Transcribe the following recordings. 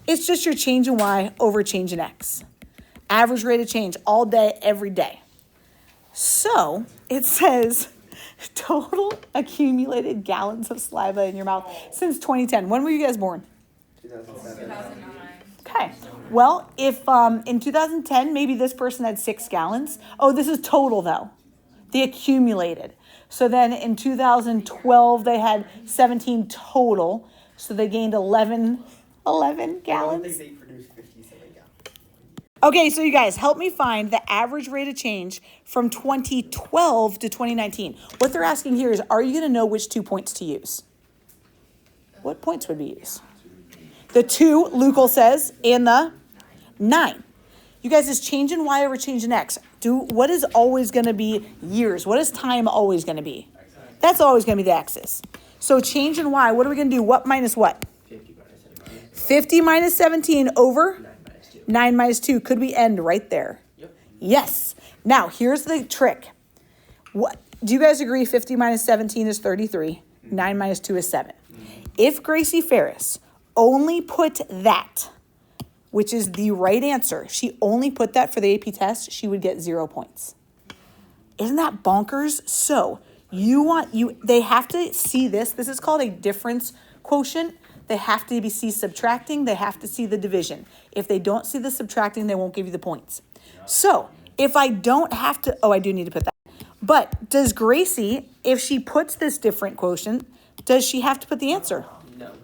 It's just your change in y over change in x. Average rate of change all day, every day. So it says total accumulated gallons of saliva in your mouth since 2010. When were you guys born? 2009. Okay. Well, if in 2010, maybe this person had 6 gallons. Oh, this is total though. The accumulated. So then in 2012, they had 17 total. So they gained 11 gallons. I don't think they produced 57 gallons. Okay, so you guys, help me find the average rate of change from 2012 to 2019. What they're asking here is, are you going to know which 2 points to use? What points would we use? The 2, Lucal says, and the 9. You guys, is change in y over change in x. What is always going to be years? What is time always going to be? That's always going to be the axis. So change in y, what are we going to do? What minus what? 50 minus 17 over 9 minus 2. Could we end right there? Yep. Yes. Now, here's the trick. Do you guys agree 50 minus 17 is 33? 9 minus 2 is 7. If Gracie Ferris only put that, which is the right answer, she only put that for the AP test, she would get 0 points. Isn't that bonkers? So they have to see this. This is called a difference quotient. They have to see subtracting. They have to see the division. If they don't see the subtracting, they won't give you the points. So if I don't have to, I do need to put that. But does Gracie, if she puts this different quotient, does she have to put the answer?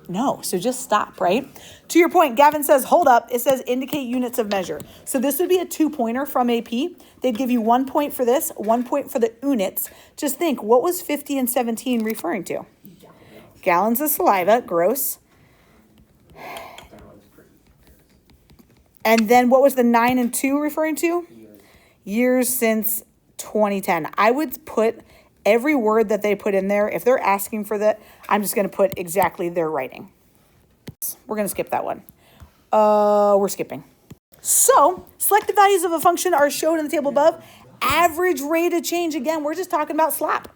No, so just stop, right? To your point, Gavin says, hold up. It says indicate units of measure. So this would be a 2-pointer from AP. They'd give you 1 point for this, 1 point for the units. Just think, what was 50 and 17 referring to? Gallons of saliva, gross. And then what was the 9 and 2 referring to? Years since 2010. I would put every word that they put in there. If they're asking for that, I'm just going to put exactly their writing. We're going to skip that one. We're skipping. So, selected values of a function are shown in the table above. Average rate of change, again, we're just talking about slop.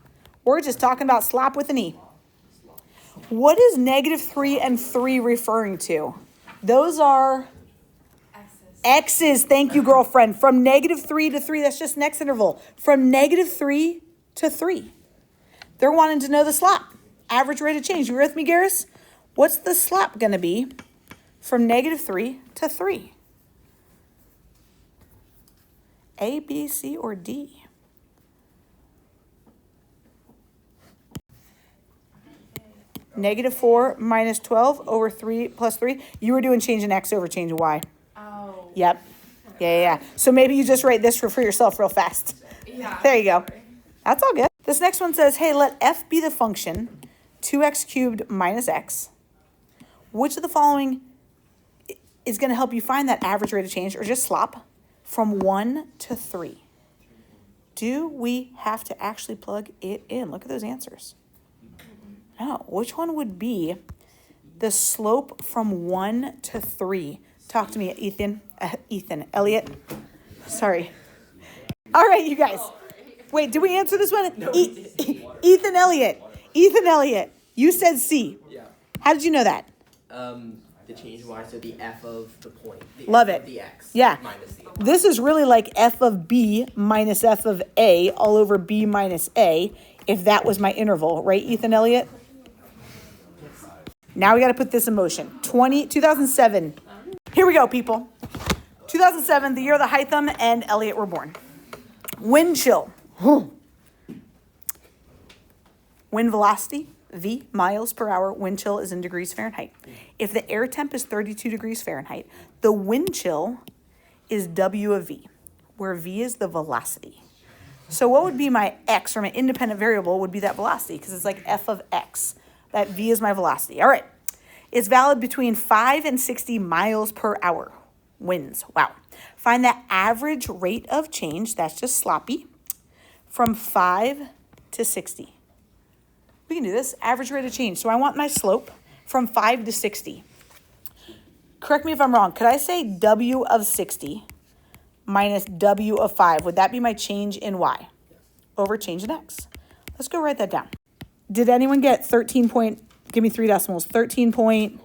We're just talking about slop with an E. What is -3 and 3 referring to? Those are X's. Thank you, girlfriend. From -3 to 3, that's just next interval. From -3 to 3. They're wanting to know the slop. Average rate of change. You with me, Garris? What's the slop going to be from -3 to 3? A, B, C, or D? -4 minus 12 over 3 plus 3. You were doing change in X over change in Y. Oh. Yep. Yeah. So maybe you just write this for yourself real fast. Yeah. There you go. That's all good. This next one says, hey, let f be the function 2x cubed minus x. Which of the following is going to help you find that average rate of change, or just slop, from 1 to 3? Do we have to actually plug it in? Look at those answers. No. Which one would be the slope from 1 to 3? Talk to me, Ethan. Elliot. Sorry. All right, you guys. Wait, did we answer this one? No, Ethan Elliott. You said C. Yeah. How did you know that? The change y, so the f of the point. Love f it. Of the x. Yeah. Minus the This is really like f of b minus f of a all over b minus a, if that was my interval, right, Ethan Elliott? Now we got to put this in motion. 2007. Here we go, people. 2007, the year the Hytham and Elliott were born. Wind chill. Wind velocity, V, miles per hour. Wind chill is in degrees Fahrenheit. If the air temp is 32 degrees Fahrenheit, the wind chill is W of V, where V is the velocity. So what would be my X, or my independent variable, would be that velocity, because it's like F of X. That V is my velocity. All right. It's valid between 5 and 60 miles per hour. Winds. Wow. Find the average rate of change, that's just sloppy, from 5 to 60. We can do this. Average rate of change. So I want my slope from 5 to 60. Correct me if I'm wrong. Could I say W of 60 minus W of 5? Would that be my change in Y over change in X? Let's go write that down. Did anyone get 13 point, give me 3 decimals, 13.5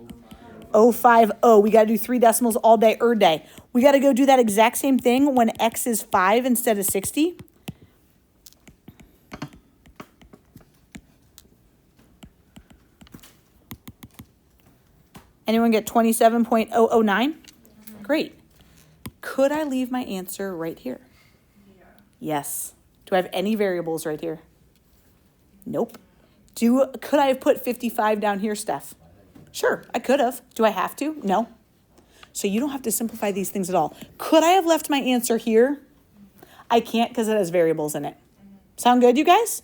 050. We got to do 3 decimals all day, day. We got to go do that exact same thing when x is 5 instead of 60. Anyone get 27.009? Great. Could I leave my answer right here? Yes. Do I have any variables right here? Nope. Could I have put 55 down here, Steph? Sure, I could have. Do I have to? No. So you don't have to simplify these things at all. Could I have left my answer here? I can't because it has variables in it. Sound good, you guys?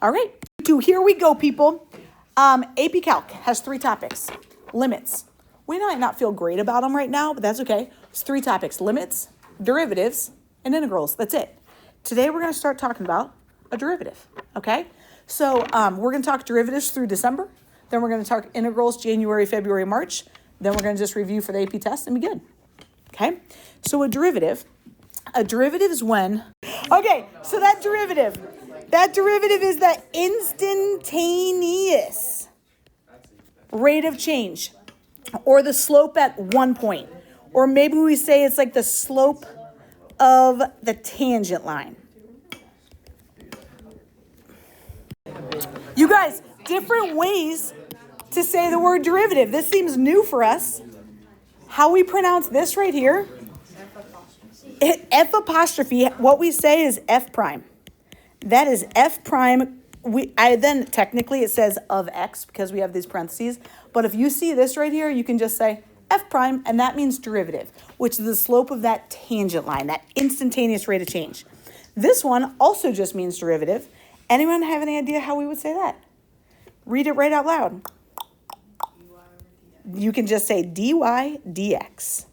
All right. Here we go, people. AP Calc has 3 topics. Limits. We might not feel great about them right now, but that's okay. It's 3 topics. Limits, derivatives, and integrals. That's it. Today we're going to start talking about a derivative, okay? So we're going to talk derivatives through December. Then we're going to talk integrals January, February, March. Then we're going to just review for the AP test and be good, okay? So a derivative is when, okay, so that derivative is the instantaneous rate of change, or the slope at one point, or maybe we say it's like the slope of the tangent line. You guys, different ways to say the word derivative. This seems new for us. How we pronounce this right here, F apostrophe, what we say is F prime. That is F prime. Then technically it says of X because we have these parentheses. But if you see this right here, you can just say F prime, and that means derivative, which is the slope of that tangent line, that instantaneous rate of change. This one also just means derivative. Anyone have any idea how we would say that? Read it right out loud. You can just say dy dx.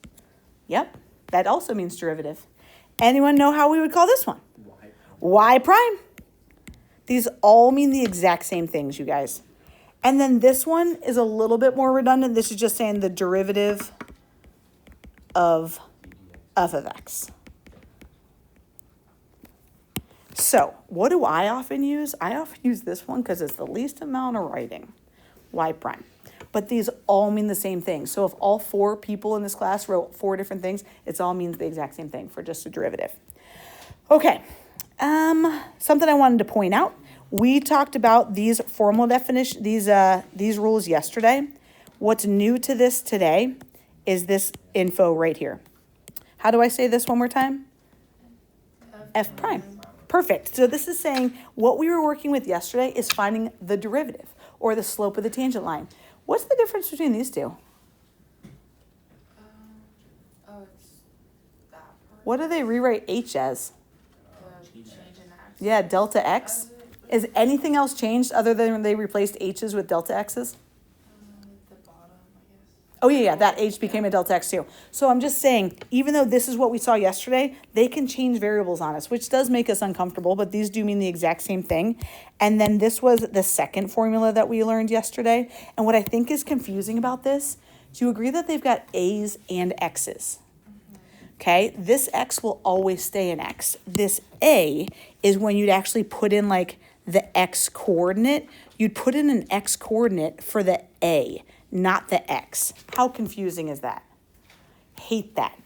Yep, that also means derivative. Anyone know how we would call this one? Y prime. These all mean the exact same things, you guys. And then this one is a little bit more redundant. This is just saying the derivative of f of x. So what do I often use? I often use this one because it's the least amount of writing, y prime. But these all mean the same thing. So if all 4 people in this class wrote 4 different things, it all means the exact same thing for just a derivative. Okay, something I wanted to point out. We talked about these formal definition, these rules yesterday. What's new to this today is this info right here. How do I say this one more time? F prime. Perfect. So this is saying what we were working with yesterday is finding the derivative or the slope of the tangent line. What's the difference between these two? It's that part. What do they rewrite H as? The change in X. Yeah, delta X. Is anything else changed other than they replaced H's with delta X's? The bottom, I guess. Oh, yeah, that H became a delta X too. So I'm just saying, even though this is what we saw yesterday, they can change variables on us, which does make us uncomfortable, but these do mean the exact same thing. And then this was the second formula that we learned yesterday. And what I think is confusing about this, do you agree that they've got A's and X's? Okay, this X will always stay an X. This A is when you'd actually put in like the X coordinate. You'd put in an X coordinate for the A, not the X. How confusing is that? Hate that.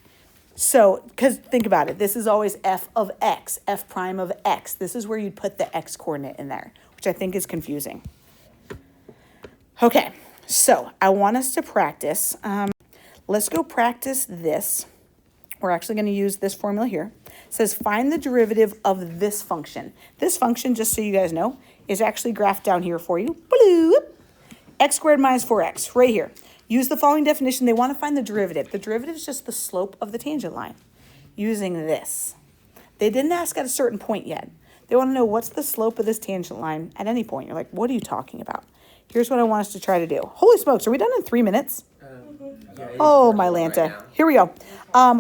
So, because think about it, this is always F of X, F prime of X. This is where you'd put the X coordinate in there, which I think is confusing. Okay, so I want us to practice. Let's go practice this. We're actually going to use this formula here. It says find the derivative of this function. This function, just so you guys know, is actually graphed down here for you. Bloop. X squared minus 4x, right here. Use the following definition. They want to find the derivative. The derivative is just the slope of the tangent line using this. They didn't ask at a certain point yet. They want to know what's the slope of this tangent line at any point. You're like, what are you talking about? Here's what I want us to try to do. Holy smokes, are we done in 3 minutes? Oh, my Lanta. Right, here we go.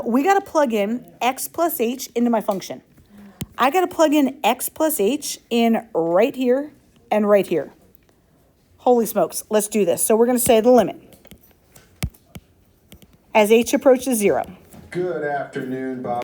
We got to plug in x plus h into my function. I got to plug in x plus h in right here and right here. Holy smokes. Let's do this. So we're going to say the limit as h approaches 0. Good afternoon, Bob.